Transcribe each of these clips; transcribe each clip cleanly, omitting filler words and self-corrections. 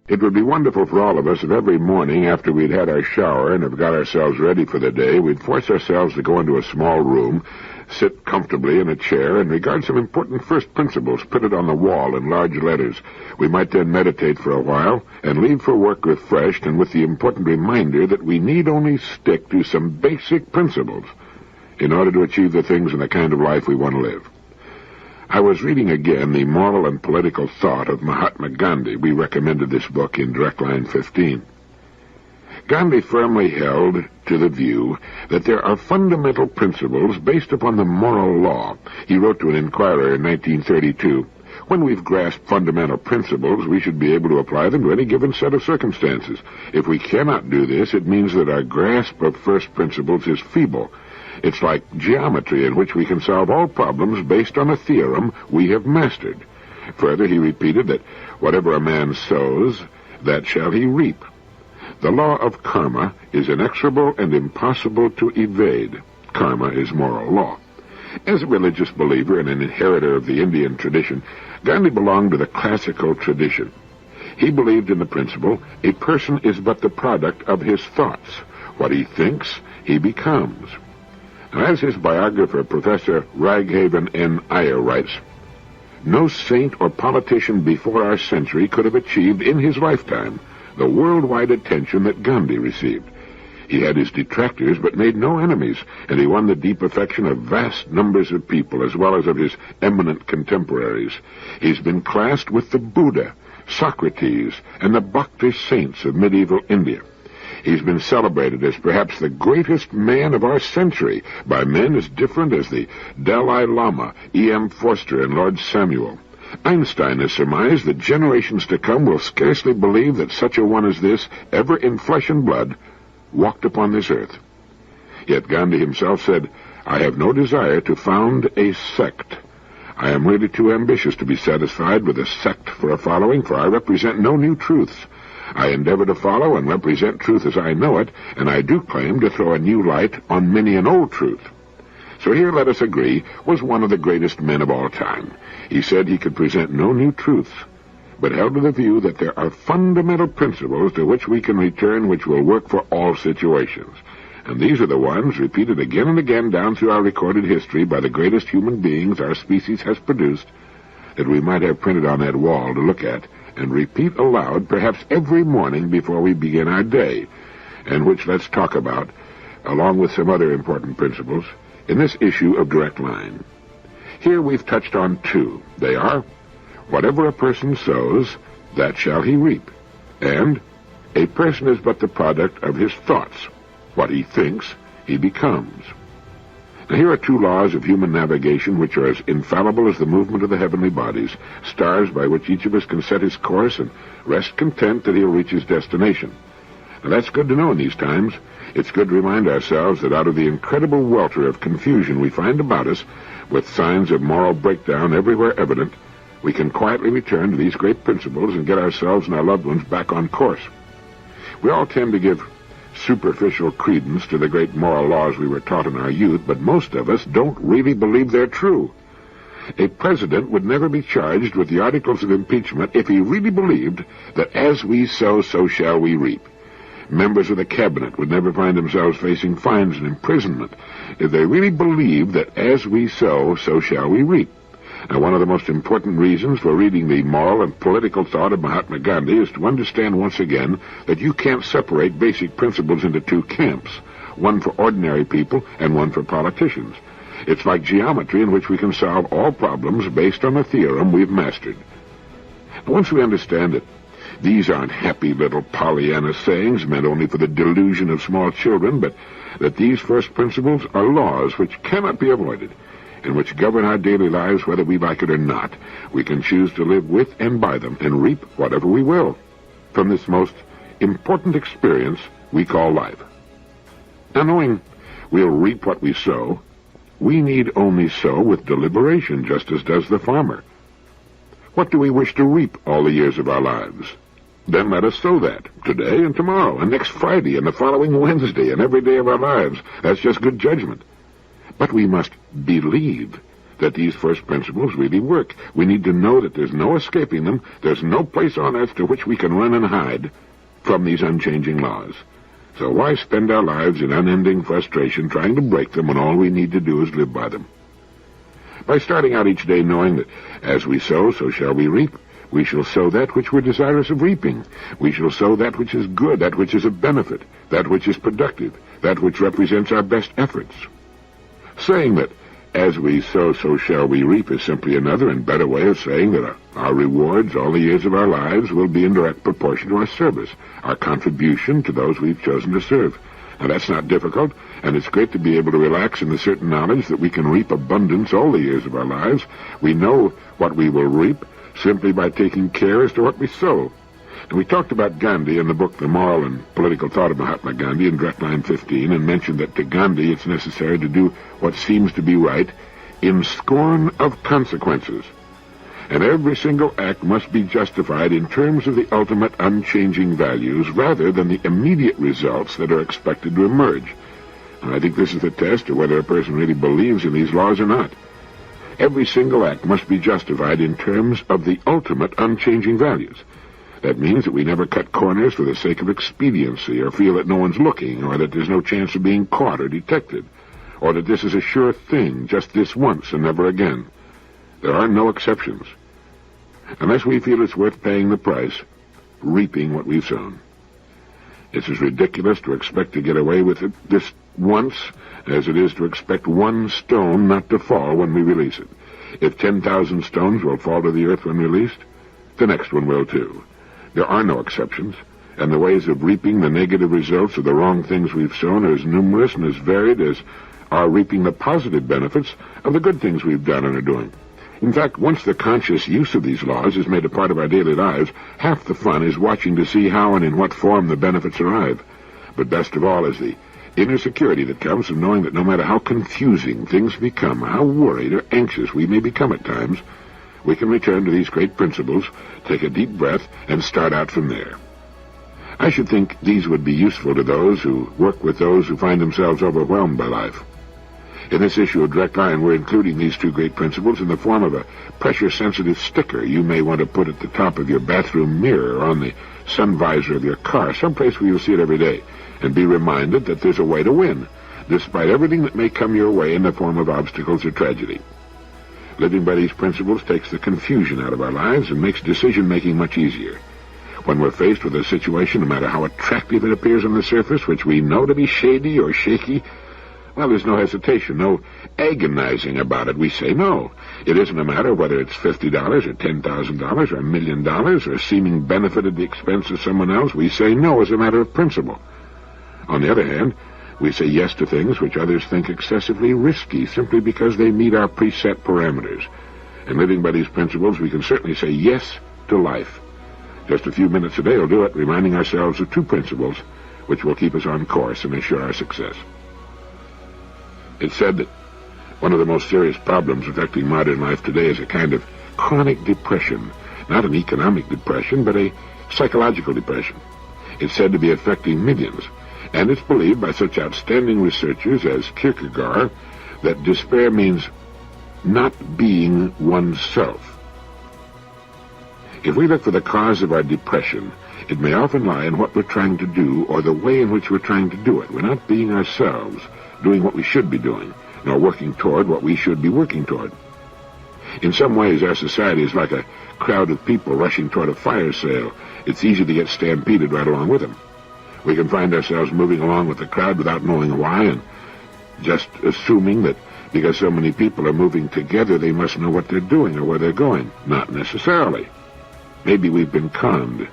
It would be wonderful for all of us if every morning after we'd had our shower and have got ourselves ready for the day, we'd force ourselves to go into a small room, sit comfortably in a chair, and regard some important first principles printed on the wall in large letters. We might then meditate for a while and leave for work refreshed and with the important reminder that we need only stick to some basic principles in order to achieve the things and the kind of life we want to live. I was reading again the Moral and Political Thought of Mahatma Gandhi. We recommended this book in Direct Line 15. Gandhi firmly held to the view that there are fundamental principles based upon the moral law. He wrote to an inquirer in 1932, "When we've grasped fundamental principles, we should be able to apply them to any given set of circumstances. If we cannot do this, it means that our grasp of first principles is feeble. It's like geometry, in which we can solve all problems based on a theorem we have mastered." Further, he repeated that whatever a man sows, that shall he reap. The law of karma is inexorable and impossible to evade. Karma is moral law. As a religious believer and an inheritor of the Indian tradition, Gandhi belonged to the classical tradition. He believed in the principle, a person is but the product of his thoughts. What he thinks, he becomes. As his biographer, Professor Raghavan N. Iyer, writes, "No saint or politician before our century could have achieved in his lifetime the worldwide attention that Gandhi received. He had his detractors, but made no enemies, and he won the deep affection of vast numbers of people, as well as of his eminent contemporaries. He's been classed with the Buddha, Socrates, and the Bhakti saints of medieval India. He's been celebrated as perhaps the greatest man of our century by men as different as the Dalai Lama, E.M. Forster, and Lord Samuel. Einstein has surmised that generations to come will scarcely believe that such a one as this, ever in flesh and blood, walked upon this earth." Yet Gandhi himself said, "I have no desire to found a sect. I am really too ambitious to be satisfied with a sect for a following, for I represent no new truths. I endeavor to follow and represent truth as I know it, and I do claim to throw a new light on many an old truth." So here, let us agree, was one of the greatest men of all time. He said he could present no new truths, but held to the view that there are fundamental principles to which we can return which will work for all situations. And these are the ones, repeated again and again down through our recorded history by the greatest human beings our species has produced, that we might have printed on that wall to look at and repeat aloud perhaps every morning before we begin our day, and which let's talk about, along with some other important principles, in this issue of Direct Line. Here we've touched on two. They are, whatever a person sows, that shall he reap, and a person is but the product of his thoughts. What he thinks, he becomes. Now, here are two laws of human navigation which are as infallible as the movement of the heavenly bodies, stars by which each of us can set his course and rest content that he'll reach his destination. Now, that's good to know in these times. It's good to remind ourselves that out of the incredible welter of confusion we find about us, with signs of moral breakdown everywhere evident, we can quietly return to these great principles and get ourselves and our loved ones back on course. We all tend to give superficial credence to the great moral laws we were taught in our youth, but most of us don't really believe they're true. A president would never be charged with the articles of impeachment if he really believed that as we sow, so shall we reap. Members of the cabinet would never find themselves facing fines and imprisonment if they really believed that as we sow, so shall we reap. Now, one of the most important reasons for reading the Moral and Political Thought of Mahatma Gandhi is to understand once again that you can't separate basic principles into two camps, one for ordinary people and one for politicians. It's like geometry in which we can solve all problems based on a theorem we've mastered. Once we understand it, these aren't happy little Pollyanna sayings meant only for the delusion of small children, but that these first principles are laws which cannot be avoided, and which govern our daily lives whether we like it or not. We can choose to live with and by them and reap whatever we will from this most important experience we call life. Now, knowing we'll reap what we sow, we need only sow with deliberation, just as does the farmer. What do we wish to reap all the years of our lives? Then let us sow that, today and tomorrow, and next Friday, and the following Wednesday, and every day of our lives. That's just good judgment. But we must believe that these first principles really work. We need to know that there's no escaping them. There's no place on earth to which we can run and hide from these unchanging laws. So why spend our lives in unending frustration trying to break them when all we need to do is live by them? By starting out each day knowing that as we sow, so shall we reap, we shall sow that which we're desirous of reaping. We shall sow that which is good, that which is of benefit, that which is productive, that which represents our best efforts. Saying that as we sow, so shall we reap is simply another and better way of saying that our rewards all the years of our lives will be in direct proportion to our service, our contribution to those we've chosen to serve. Now, that's not difficult, and it's great to be able to relax in the certain knowledge that we can reap abundance all the years of our lives. We know what we will reap simply by taking care as to what we sow. And we talked about Gandhi in the book The Moral and Political Thought of Mahatma Gandhi in direct line 15, and mentioned that to Gandhi it's necessary to do what seems to be right in scorn of consequences. And every single act must be justified in terms of the ultimate unchanging values rather than the immediate results that are expected to emerge. And I think this is the test of whether a person really believes in these laws or not. Every single act must be justified in terms of the ultimate unchanging values. That means that we never cut corners for the sake of expediency, or feel that no one's looking, or that there's no chance of being caught or detected, or that this is a sure thing, just this once and never again. There are no exceptions, unless we feel it's worth paying the price, reaping what we've sown. It's as ridiculous to expect to get away with it this once as it is to expect one stone not to fall when we release it. If 10,000 stones will fall to the earth when released, the next one will too. There are no exceptions, and the ways of reaping the negative results of the wrong things we've sown are as numerous and as varied as are reaping the positive benefits of the good things we've done and are doing. In fact, once the conscious use of these laws is made a part of our daily lives, half the fun is watching to see how and in what form the benefits arrive. But best of all is the inner security that comes from knowing that no matter how confusing things become, how worried or anxious we may become at times, we can return to these great principles, take a deep breath, and start out from there. I should think these would be useful to those who work with those who find themselves overwhelmed by life. In this issue of Direct Line, we're including these two great principles in the form of a pressure-sensitive sticker you may want to put at the top of your bathroom mirror or on the sun visor of your car, someplace where you'll see it every day, and be reminded that there's a way to win, despite everything that may come your way in the form of obstacles or tragedy. Living by these principles takes the confusion out of our lives and makes decision-making much easier. When we're faced with a situation, no matter how attractive it appears on the surface, which we know to be shady or shaky, well, there's no hesitation, no agonizing about it. We say no. It isn't a matter of whether it's $50 or $10,000 or $1 million or seeming benefit at the expense of someone else. We say no as a matter of principle. On the other hand, we say yes to things which others think excessively risky simply because they meet our preset parameters. And living by these principles, we can certainly say yes to life. Just a few minutes a day will do it, reminding ourselves of two principles which will keep us on course and assure our success. It's said that one of the most serious problems affecting modern life today is a kind of chronic depression. Not an economic depression, but a psychological depression. It's said to be affecting millions. And it's believed by such outstanding researchers as Kierkegaard that despair means not being oneself. If we look for the cause of our depression, it may often lie in what we're trying to do or the way in which we're trying to do it. We're not being ourselves, doing what we should be doing, nor working toward what we should be working toward. In some ways, our society is like a crowd of people rushing toward a fire sale. It's easy to get stampeded right along with them. We can find ourselves moving along with the crowd without knowing why, and just assuming that because so many people are moving together, they must know what they're doing or where they're going. Not necessarily. Maybe we've been conned.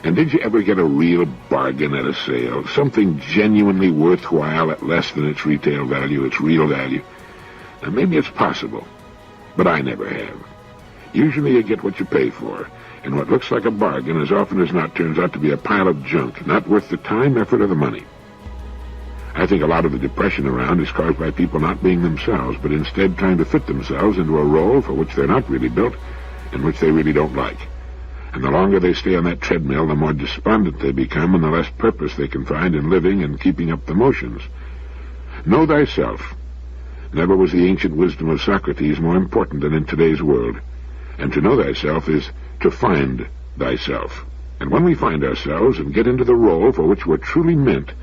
And did you ever get a real bargain at a sale? Something genuinely worthwhile at less than its retail value, its real value? Now, maybe it's possible, but I never have. Usually you get what you pay for, and what looks like a bargain as often as not turns out to be a pile of junk, not worth the time, effort, or the money. I think a lot of the depression around is caused by people not being themselves, but instead trying to fit themselves into a role for which they're not really built and which they really don't like. And the longer they stay on that treadmill, the more despondent they become and the less purpose they can find in living and keeping up the motions. Know thyself. Never was the ancient wisdom of Socrates more important than in today's world. And to know thyself is to find thyself. And when we find ourselves and get into the role for which we're truly meant,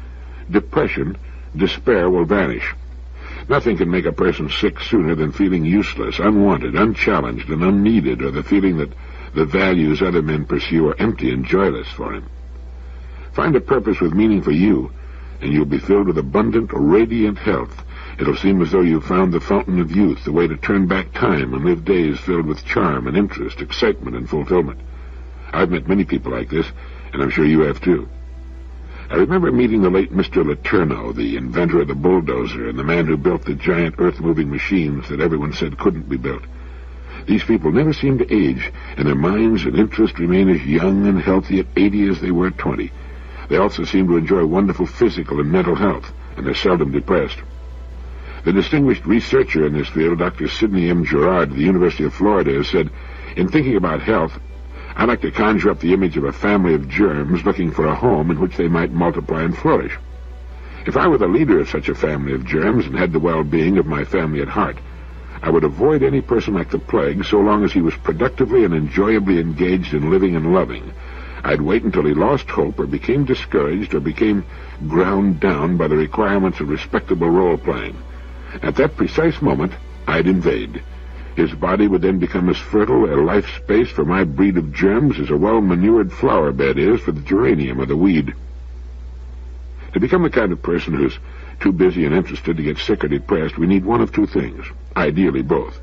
depression, despair will vanish. Nothing can make a person sick sooner than feeling useless, unwanted, unchallenged, and unneeded, or the feeling that the values other men pursue are empty and joyless for him. Find a purpose with meaning for you, and you'll be filled with abundant, radiant health. It'll seem as though you've found the fountain of youth, the way to turn back time and live days filled with charm and interest, excitement and fulfillment. I've met many people like this, and I'm sure you have too. I remember meeting the late Mr. Letourneau, the inventor of the bulldozer and the man who built the giant earth-moving machines that everyone said couldn't be built. These people never seem to age, and their minds and interests remain as young and healthy at 80 as they were at 20. They also seem to enjoy wonderful physical and mental health, and they're seldom depressed. The distinguished researcher in this field, Dr. Sidney M. Girard of the University of Florida, has said, "In thinking about health, I like to conjure up the image of a family of germs looking for a home in which they might multiply and flourish. If I were the leader of such a family of germs and had the well-being of my family at heart, I would avoid any person like the plague so long as he was productively and enjoyably engaged in living and loving. I'd wait until he lost hope or became discouraged or became ground down by the requirements of respectable role-playing. At that precise moment, I'd invade. His body would then become as fertile a life space for my breed of germs as a well-manured flower bed is for the geranium or the weed." To become the kind of person who's too busy and interested to get sick or depressed, we need one of two things, ideally both.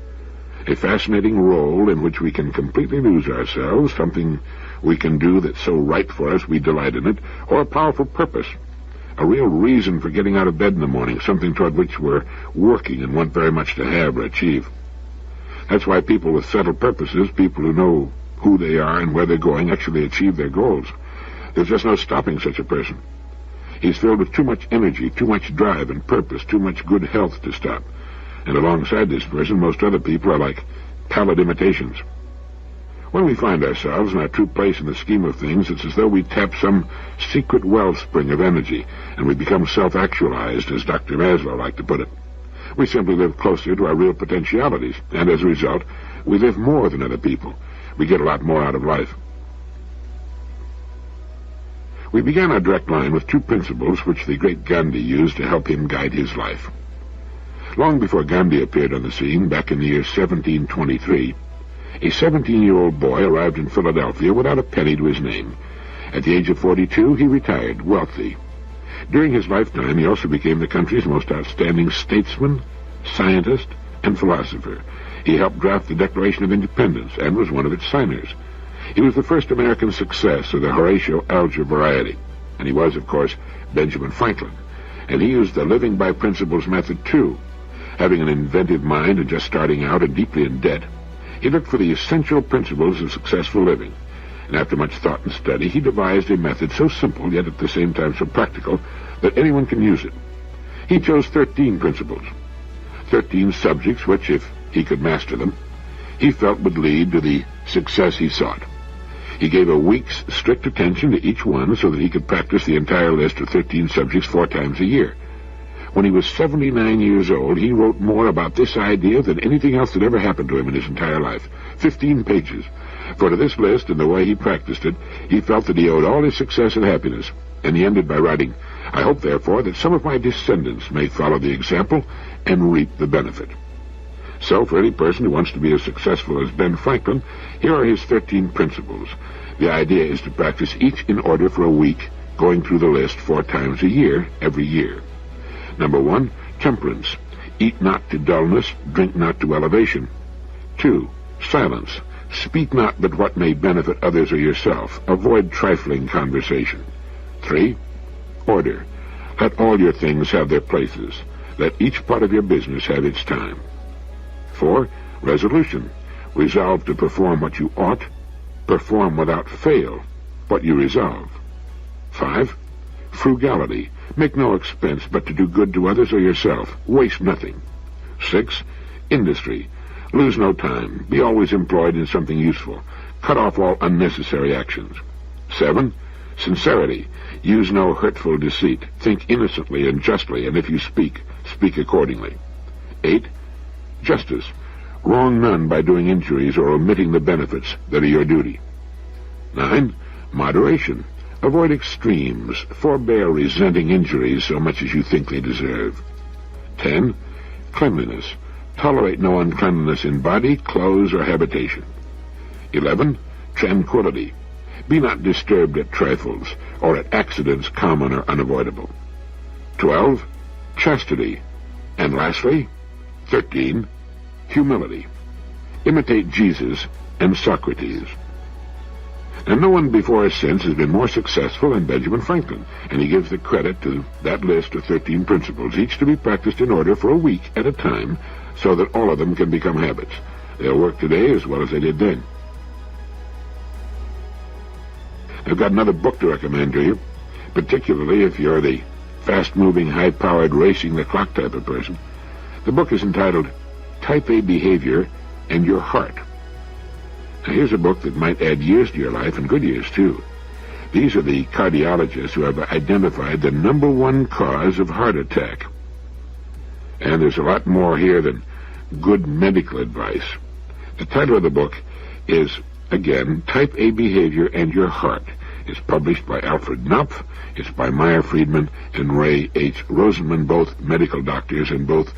A fascinating role in which we can completely lose ourselves, something we can do that's so right for us we delight in it, or a powerful purpose, a real reason for getting out of bed in the morning, something toward which we're working and want very much to have or achieve. That's why people with settled purposes, people who know who they are and where they're going, actually achieve their goals. There's just no stopping such a person. He's filled with too much energy, too much drive and purpose, too much good health to stop. And alongside this person, most other people are like pallid imitations. When we find ourselves in our true place in the scheme of things, it's as though we tap some secret wellspring of energy, and we become self-actualized, as Dr. Maslow liked to put it. We simply live closer to our real potentialities, and as a result, we live more than other people. We get a lot more out of life. We began our direct line with two principles which the great Gandhi used to help him guide his life. Long before Gandhi appeared on the scene, back in the year 1723, a 17-year-old boy arrived in Philadelphia without a penny to his name. At the age of 42, he retired, wealthy. During his lifetime, he also became the country's most outstanding statesman, scientist, and philosopher. He helped draft the Declaration of Independence and was one of its signers. He was the first American success of the Horatio Alger variety, and he was, of course, Benjamin Franklin. And he used the living by principles method, too. Having an inventive mind and just starting out and deeply in debt, he looked for the essential principles of successful living. And after much thought and study, he devised a method so simple, yet at the same time so practical, that anyone can use it. He chose 13 principles, 13 subjects which, if he could master them, he felt would lead to the success he sought. He gave a week's strict attention to each one so that he could practice the entire list of 13 subjects 4 times a year. When he was 79 years old, he wrote more about this idea than anything else that ever happened to him in his entire life. 15 pages. For to this list and the way he practiced it, he felt that he owed all his success and happiness. And he ended by writing, "I hope, therefore, that some of my descendants may follow the example and reap the benefit." So, for any person who wants to be as successful as Ben Franklin, here are his 13 principles. The idea is to practice each in order for a week, going through the list 4 times a year, every year. Number 1, temperance. Eat not to dullness, drink not to elevation. 2, silence. Speak not but what may benefit others or yourself. Avoid trifling conversation. 3, order. Let all your things have their places. Let each part of your business have its time. 4, resolution. Resolve to perform what you ought. Perform without fail what you resolve. 5, frugality. Make no expense but to do good to others or yourself. Waste nothing. 6, industry. Lose no time. Be always employed in something useful. Cut off all unnecessary actions. 7, sincerity. Use no hurtful deceit. Think innocently and justly, and if you speak, speak accordingly. 8. Justice. Wrong none by doing injuries or omitting the benefits that are your duty. 9. Moderation. Avoid extremes. Forbear resenting injuries so much as you think they deserve. 10. Cleanliness. Tolerate no uncleanliness in body, clothes, or habitation. 11. Tranquility. Be not disturbed at trifles, or at accidents common or unavoidable. 12. Chastity. And lastly, 13. Humility. Imitate Jesus and Socrates. And no one before or since has been more successful than Benjamin Franklin, and he gives the credit to that list of 13 principles, each to be practiced in order for a week at a time, so that all of them can become habits. They'll work today as well as they did then. I've got another book to recommend to you, particularly if you're the fast-moving, high-powered, racing-the-clock type of person. The book is entitled Type A Behavior and Your Heart. Now, here's a book that might add years to your life, and good years, too. These are the cardiologists who have identified the #1 cause of heart attack. And there's a lot more here than good medical advice. The title of the book is, again, Type A Behavior and Your Heart. It's published by Alfred Knopf. It's by Meyer Friedman and Ray H. Rosenman, both medical doctors and both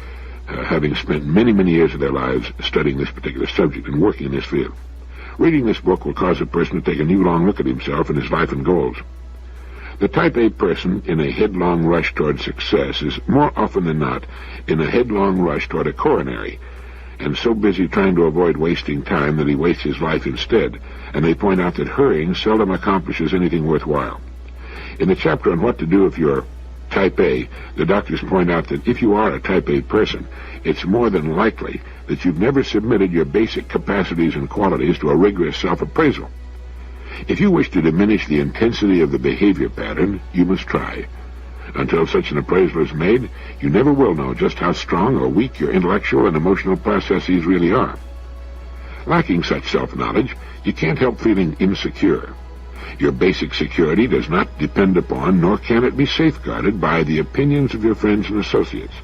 having spent many, many years of their lives studying this particular subject and working in this field. Reading this book will cause a person to take a new long look at himself and his life and goals. The Type A person in a headlong rush toward success is more often than not in a headlong rush toward a coronary, and so busy trying to avoid wasting time that he wastes his life instead, and they point out that hurrying seldom accomplishes anything worthwhile. In the chapter on what to do if you're Type A, the doctors point out that if you are a Type A person, it's more than likely that you've never submitted your basic capacities and qualities to a rigorous self-appraisal. If you wish to diminish the intensity of the behavior pattern, you must try. Until such an appraisal is made, you never will know just how strong or weak your intellectual and emotional processes really are. Lacking such self-knowledge, you can't help feeling insecure. Your basic security does not depend upon, nor can it be safeguarded by, the opinions of your friends and associates.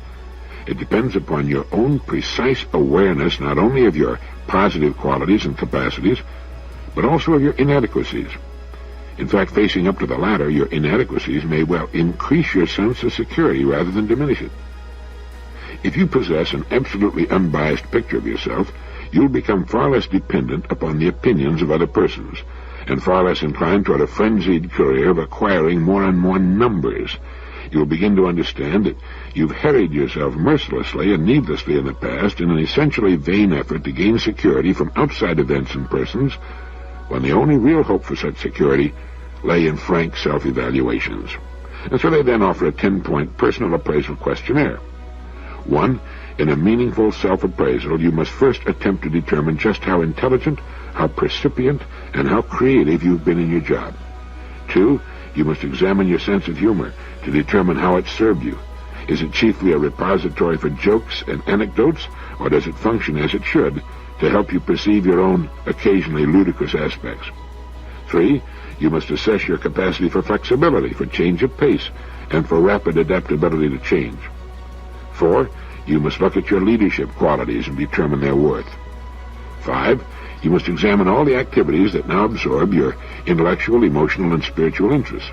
It depends upon your own precise awareness not only of your positive qualities and capacities, but also of your inadequacies. In fact, facing up to the latter, your inadequacies may well increase your sense of security rather than diminish it. If you possess an absolutely unbiased picture of yourself, you'll become far less dependent upon the opinions of other persons, and far less inclined toward a frenzied career of acquiring more and more numbers. You'll begin to understand that you've harried yourself mercilessly and needlessly in the past in an essentially vain effort to gain security from outside events and persons, when the only real hope for such security lay in frank self-evaluations. And so they then offer a 10-point personal appraisal questionnaire. 1. In a meaningful self-appraisal, you must first attempt to determine just how intelligent, how percipient, and how creative you've been in your job. 2. You must examine your sense of humor to determine how it served you. Is it chiefly a repository for jokes and anecdotes, or does it function as it should to help you perceive your own occasionally ludicrous aspects? 3. You must assess your capacity for flexibility, for change of pace, and for rapid adaptability to change. 4. You must look at your leadership qualities and determine their worth. 5. You must examine all the activities that now absorb your intellectual, emotional, and spiritual interests.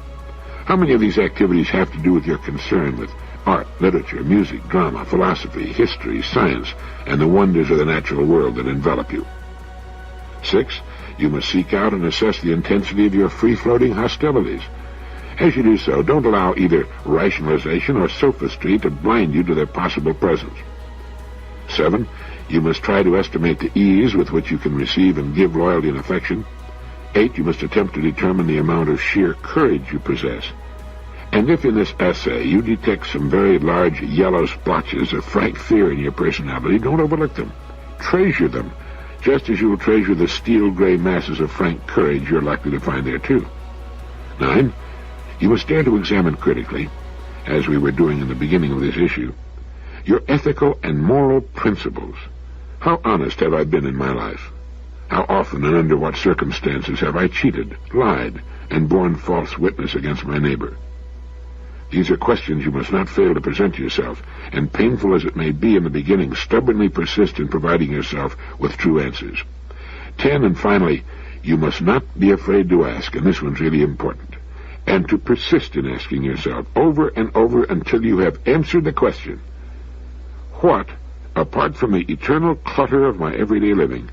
How many of these activities have to do with your concern with art, literature, music, drama, philosophy, history, science, and the wonders of the natural world that envelop you? 6. You must seek out and assess the intensity of your free-floating hostilities. As you do so, don't allow either rationalization or sophistry to blind you to their possible presence. 7. You must try to estimate the ease with which you can receive and give loyalty and affection. 8. You must attempt to determine the amount of sheer courage you possess. And if in this essay you detect some very large yellow splotches of frank fear in your personality, don't overlook them. Treasure them, just as you will treasure the steel-gray masses of frank courage you're likely to find there, too. 9. You must dare to examine critically, as we were doing in the beginning of this issue, your ethical and moral principles. How honest have I been in my life? How often and under what circumstances have I cheated, lied, and borne false witness against my neighbor? These are questions you must not fail to present to yourself, and painful as it may be in the beginning, stubbornly persist in providing yourself with true answers. 10, and finally, you must not be afraid to ask, and this one's really important, and to persist in asking yourself over and over until you have answered the question, what, apart from the eternal clutter of my everyday living,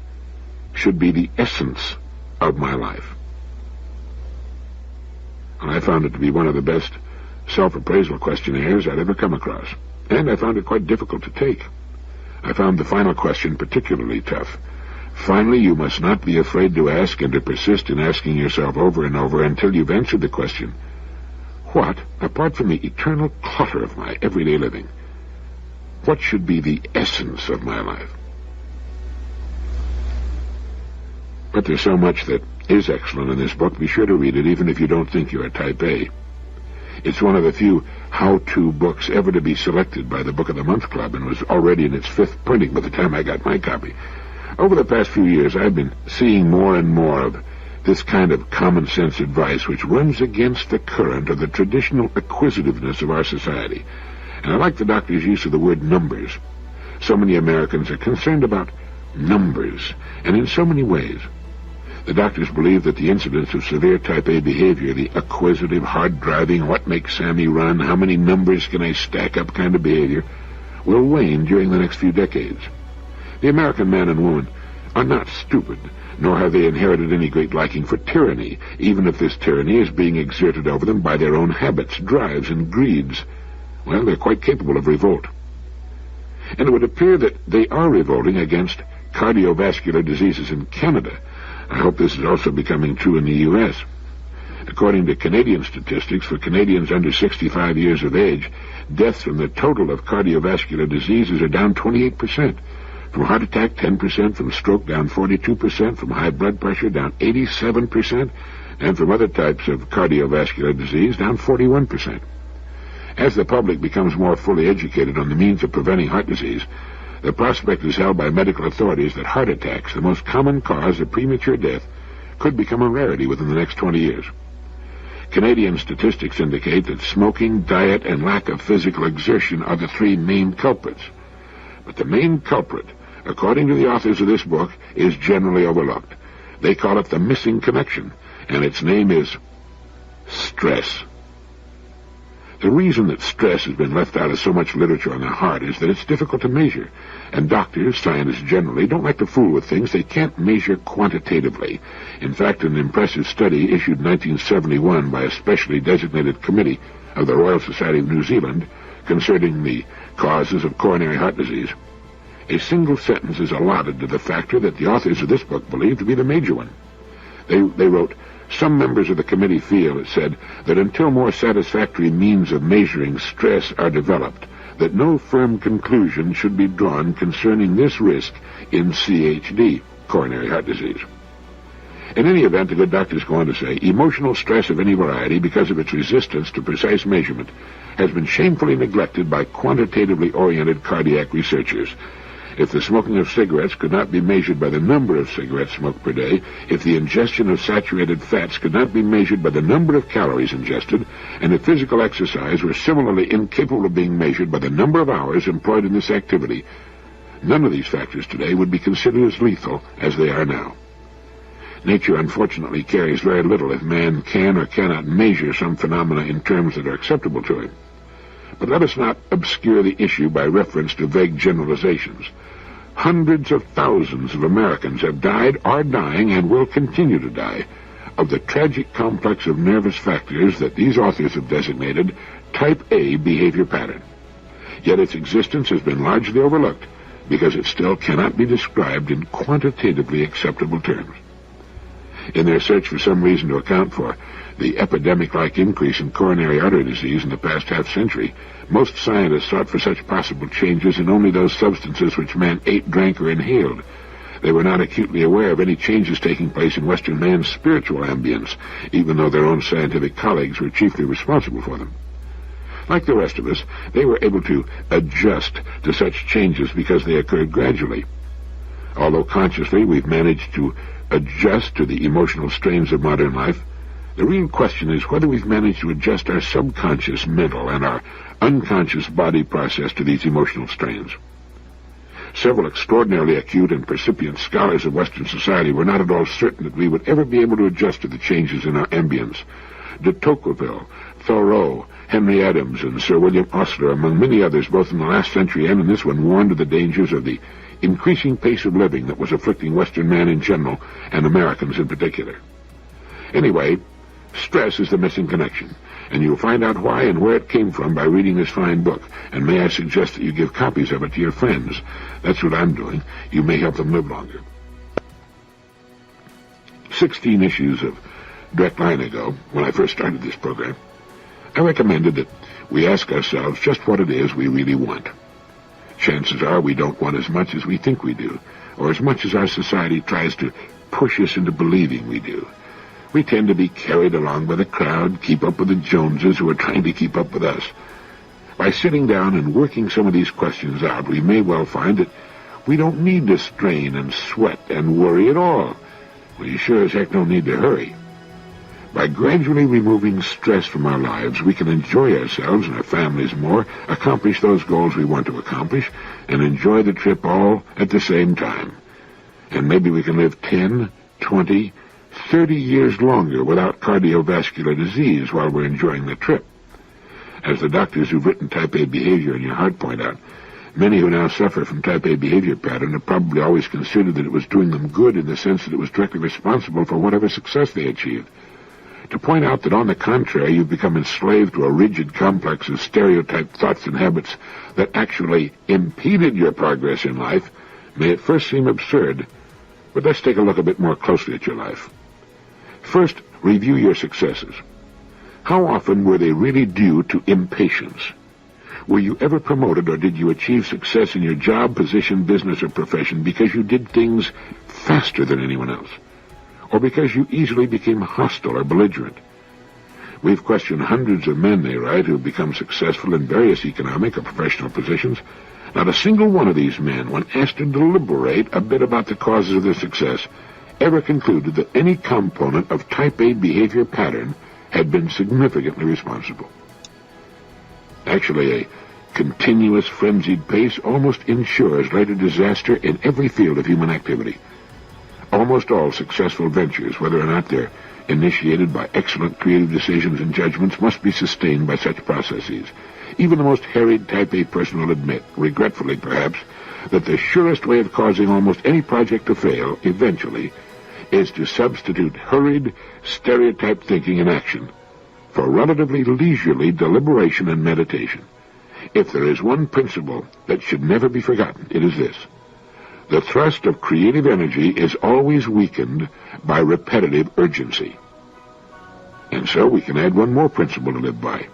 should be the essence of my life? And I found it to be one of the best self-appraisal questionnaires I'd ever come across, and I found it quite difficult to take. I found the final question particularly tough. Finally, you must not be afraid to ask and to persist in asking yourself over and over until you've answered the question, what, apart from the eternal clutter of my everyday living, what should be the essence of my life? But there's so much that is excellent in this book. Be sure to read it, even if you don't think you're a Type A. It's one of the few how-to books ever to be selected by the Book of the Month Club, and was already in its 5th printing by the time I got my copy. Over the past few years, I've been seeing more and more of this kind of common-sense advice which runs against the current of the traditional acquisitiveness of our society. And I like the doctor's use of the word numbers. So many Americans are concerned about numbers, and in so many ways. The doctors believe that the incidence of severe Type A behavior, the acquisitive, hard-driving, what makes Sammy run, how many numbers can I stack up kind of behavior, will wane during the next few decades. The American man and woman are not stupid, nor have they inherited any great liking for tyranny, even if this tyranny is being exerted over them by their own habits, drives, and greeds. Well, they're quite capable of revolt. And it would appear that they are revolting against cardiovascular diseases in Canada. I hope this is also becoming true in the U.S. According to Canadian statistics, for Canadians under 65 years of age, deaths from the total of cardiovascular diseases are down 28%. From heart attack, 10%, from stroke, down 42%, from high blood pressure, down 87%, and from other types of cardiovascular disease, down 41%. As the public becomes more fully educated on the means of preventing heart disease, the prospect is held by medical authorities that heart attacks, the most common cause of premature death, could become a rarity within the next 20 years. Canadian statistics indicate that smoking, diet, and lack of physical exertion are the 3 main culprits. But the main culprit, according to the authors of this book, is generally overlooked. They call it the missing connection, and its name is stress. The reason that stress has been left out of so much literature on the heart is that it's difficult to measure, and doctors, scientists generally, don't like to fool with things they can't measure quantitatively. In fact, an impressive study issued in 1971 by a specially designated committee of the Royal Society of New Zealand concerning the causes of coronary heart disease, a single sentence is allotted to the factor that the authors of this book believe to be the major one. They wrote, some members of the committee feel, it said, that until more satisfactory means of measuring stress are developed, that no firm conclusion should be drawn concerning this risk in CHD, coronary heart disease. In any event, the good doctors go on to say, emotional stress of any variety, because of its resistance to precise measurement, has been shamefully neglected by quantitatively oriented cardiac researchers. If the smoking of cigarettes could not be measured by the number of cigarettes smoked per day, if the ingestion of saturated fats could not be measured by the number of calories ingested, and if physical exercise were similarly incapable of being measured by the number of hours employed in this activity, none of these factors today would be considered as lethal as they are now. Nature, unfortunately, cares very little if man can or cannot measure some phenomena in terms that are acceptable to him. But let us not obscure the issue by reference to vague generalizations. Hundreds of thousands of Americans have died, are dying, and will continue to die of the tragic complex of nervous factors that these authors have designated Type A behavior pattern. Yet its existence has been largely overlooked because it still cannot be described in quantitatively acceptable terms. In their search for some reason to account for the epidemic-like increase in coronary artery disease in the past half-century, most scientists sought for such possible changes in only those substances which man ate, drank, or inhaled. They were not acutely aware of any changes taking place in Western man's spiritual ambience, even though their own scientific colleagues were chiefly responsible for them. Like the rest of us, they were able to adjust to such changes because they occurred gradually. Although consciously we've managed to adjust to the emotional strains of modern life, The real question is whether we've managed to adjust our subconscious mental and our unconscious body process to these emotional strains. Several extraordinarily acute and percipient scholars of Western society were not at all certain that we would ever be able to adjust to the changes in our ambience. De Tocqueville, Thoreau, Henry Adams, and Sir William Osler, among many others, both in the last century and in this one, warned of the dangers of the increasing pace of living that was afflicting Western man in general and Americans in particular. Anyway, stress is the missing connection, and you'll find out why and where it came from by reading this fine book, and may I suggest that you give copies of it to your friends. That's what I'm doing. You may help them live longer. 16 issues of Direct Line ago, when I first started this program, I recommended that we ask ourselves just what it is we really want. Chances are we don't want as much as we think we do, or as much as our society tries to push us into believing we do. We tend to be carried along by the crowd, keep up with the Joneses who are trying to keep up with us. By sitting down and working some of these questions out, we may well find that we don't need to strain and sweat and worry at all. We sure as heck don't need to hurry. By gradually removing stress from our lives, we can enjoy ourselves and our families more, accomplish those goals we want to accomplish, and enjoy the trip all at the same time. And maybe we can live 10, 20, 30 years longer without cardiovascular disease while we're enjoying the trip. As the doctors who've written Type A behavior in your heart point out, many who now suffer from Type A behavior pattern have probably always considered that it was doing them good in the sense that it was directly responsible for whatever success they achieved. To point out that, on the contrary, you've become enslaved to a rigid complex of stereotyped thoughts and habits that actually impeded your progress in life may at first seem absurd, but let's take a look a bit more closely at your life. First, review your successes. How often were they really due to impatience? Were you ever promoted, or did you achieve success in your job, position, business, or profession because you did things faster than anyone else? Or because you easily became hostile or belligerent? We've questioned hundreds of men, they write, who have become successful in various economic or professional positions. Not a single one of these men, when asked to deliberate a bit about the causes of their success, ever concluded that any component of Type A behavior pattern had been significantly responsible. Actually, a continuous frenzied pace almost ensures later disaster in every field of human activity. Almost all successful ventures, whether or not they're initiated by excellent creative decisions and judgments, must be sustained by such processes. Even the most harried Type A person will admit, regretfully perhaps, that the surest way of causing almost any project to fail, eventually, is to substitute hurried, stereotyped thinking and action for relatively leisurely deliberation and meditation. If there is one principle that should never be forgotten, it is this: the thrust of creative energy is always weakened by repetitive urgency. And so we can add one more principle to live by.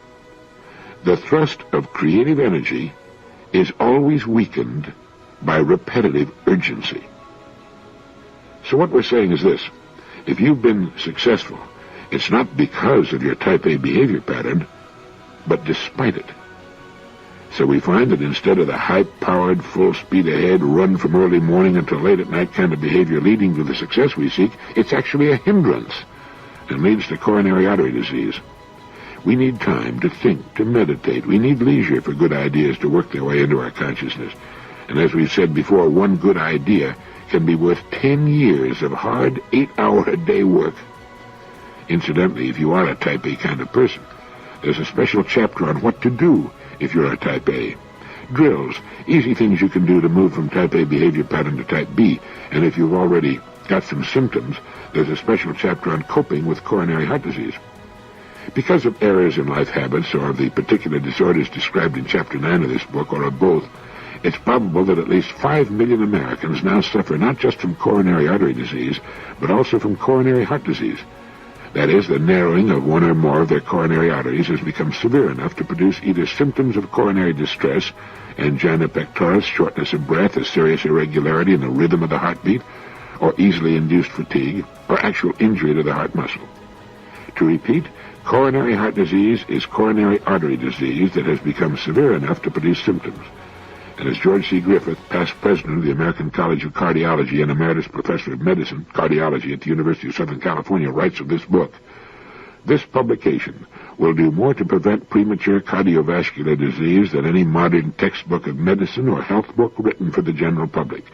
The thrust of creative energy is always weakened by repetitive urgency. So what we're saying is this: if you've been successful, it's not because of your Type A behavior pattern, but despite it. So we find that instead of the high-powered, full-speed-ahead, run from early morning until late at night kind of behavior leading to the success we seek, it's actually a hindrance and leads to coronary artery disease. We need time to think, to meditate. We need leisure for good ideas to work their way into our consciousness. And as we've said before, one good idea can be worth 10 years of hard 8-hour-a-day work. Incidentally, if you are a Type A kind of person, there's a special chapter on what to do if you're a Type A. Drills, easy things you can do to move from Type A behavior pattern to Type B. And if you've already got some symptoms, there's a special chapter on coping with coronary heart disease. Because of errors in life habits, or of the particular disorders described in Chapter 9 of this book, or of both, it's probable that at least 5 million Americans now suffer not just from coronary artery disease, but also from coronary heart disease. That is, the narrowing of one or more of their coronary arteries has become severe enough to produce either symptoms of coronary distress, angina pectoris, shortness of breath, a serious irregularity in the rhythm of the heartbeat, or easily induced fatigue, or actual injury to the heart muscle. To repeat, coronary heart disease is coronary artery disease that has become severe enough to produce symptoms. And as George C. Griffith, past president of the American College of Cardiology and emeritus professor of medicine, cardiology at the University of Southern California, writes of this book, This publication will do more to prevent premature cardiovascular disease than any modern textbook of medicine or health book written for the general public.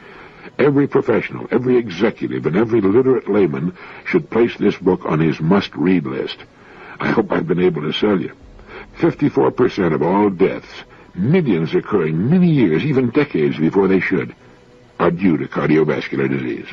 Every professional, every executive, and every literate layman should place this book on his must-read list. I hope I've been able to sell you. 54% of all deaths, millions occurring many years, even decades before they should, are due to cardiovascular disease.